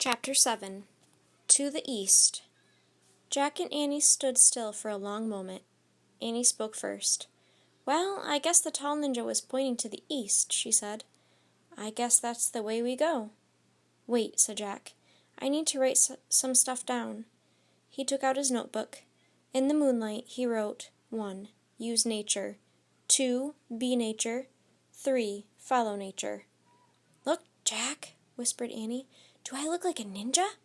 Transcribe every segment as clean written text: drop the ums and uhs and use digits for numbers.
Chapter 7. To the East. Jack and Annie stood still for a long moment. Annie spoke first. "Well, I guess the tall ninja was pointing to the east," she said. "I guess that's the way we go." "Wait," said Jack. "I need to write some stuff down." He took out his notebook. In the moonlight, he wrote 1. Use nature. 2. Be nature. 3. Follow nature. "Look, Jack," whispered Annie. "Do I look like a ninja?"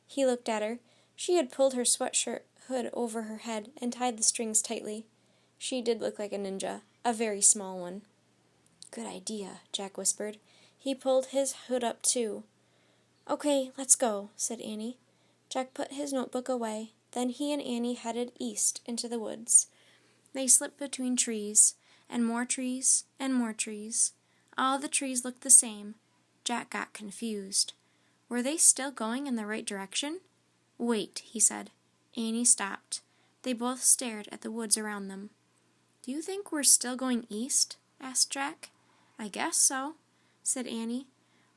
He looked at her. She had pulled her sweatshirt hood over her head and tied the strings tightly. She did look like a ninja, a very small one. "Good idea," Jack whispered. He pulled his hood up too. "Okay, let's go," said Annie. Jack put his notebook away. Then he and Annie headed east into the woods. They slipped between trees, and more trees, and more trees. All the trees looked the same. Jack got confused. Were they still going in the right direction? "Wait," he said. Annie stopped. They both stared at the woods around them. "Do you think we're still going east?" asked Jack. "I guess so," said Annie.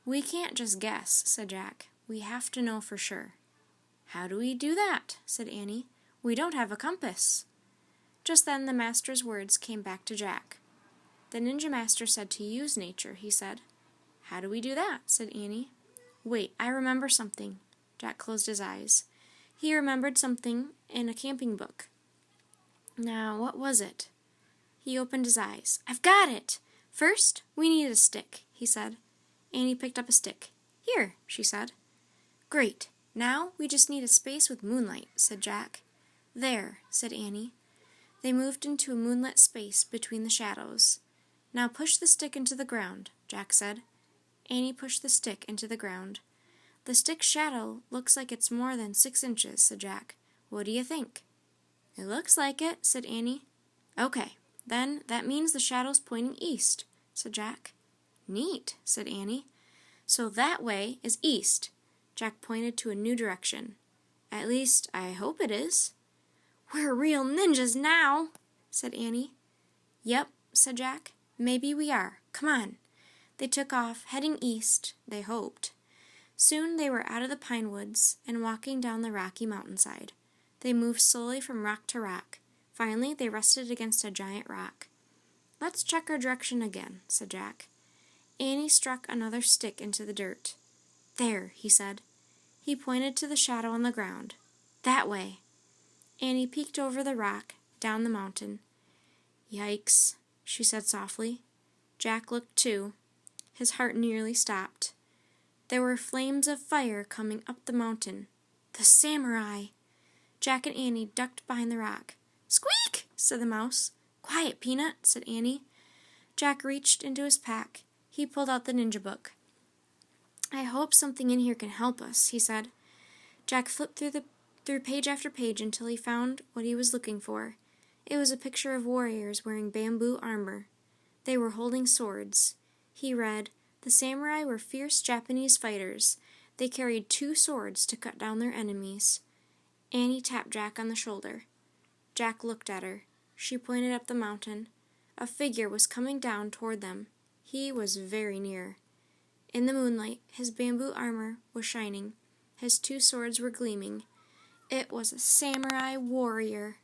"We can't just guess," said Jack. "We have to know for sure." "How do we do that?" said Annie. "We don't have a compass." Just then the master's words came back to Jack. "The ninja master said to use nature," he said. "How do we do that?" said Annie. "Wait, I remember something." Jack closed his eyes. He remembered something in a camping book. Now, what was it? He opened his eyes. "I've got it! First, we need a stick," he said. Annie picked up a stick. "Here," she said. "Great. Now we just need a space with moonlight," said Jack. "There," said Annie. They moved into a moonlit space between the shadows. "Now push the stick into the ground," Jack said. Annie pushed the stick into the ground. "The stick's shadow looks like it's more than 6 inches, said Jack. "What do you think?" "It looks like it," said Annie. "Okay, then that means the shadow's pointing east," said Jack. "Neat," said Annie. "So that way is east." Jack pointed to a new direction. "At least, I hope it is." "We're real ninjas now," said Annie. "Yep," said Jack. "Maybe we are. Come on." They took off, heading east, they hoped. Soon they were out of the pine woods and walking down the rocky mountainside. They moved slowly from rock to rock. Finally, they rested against a giant rock. "Let's check our direction again," said Jack. Annie struck another stick into the dirt. "There," he said. He pointed to the shadow on the ground. "That way." Annie peeked over the rock, down the mountain. "Yikes," she said softly. Jack looked too. His heart nearly stopped. There were flames of fire coming up the mountain. The samurai! Jack and Annie ducked behind the rock. "Squeak!" said the mouse. "Quiet, Peanut," said Annie. Jack reached into his pack. He pulled out the ninja book. "I hope something in here can help us," he said. Jack flipped through page after page until he found what he was looking for. It was a picture of warriors wearing bamboo armor. They were holding swords. He read, "The samurai were fierce Japanese fighters. They carried 2 swords to cut down their enemies." Annie tapped Jack on the shoulder. Jack looked at her. She pointed up the mountain. A figure was coming down toward them. He was very near. In the moonlight, his bamboo armor was shining. His 2 swords were gleaming. It was a samurai warrior.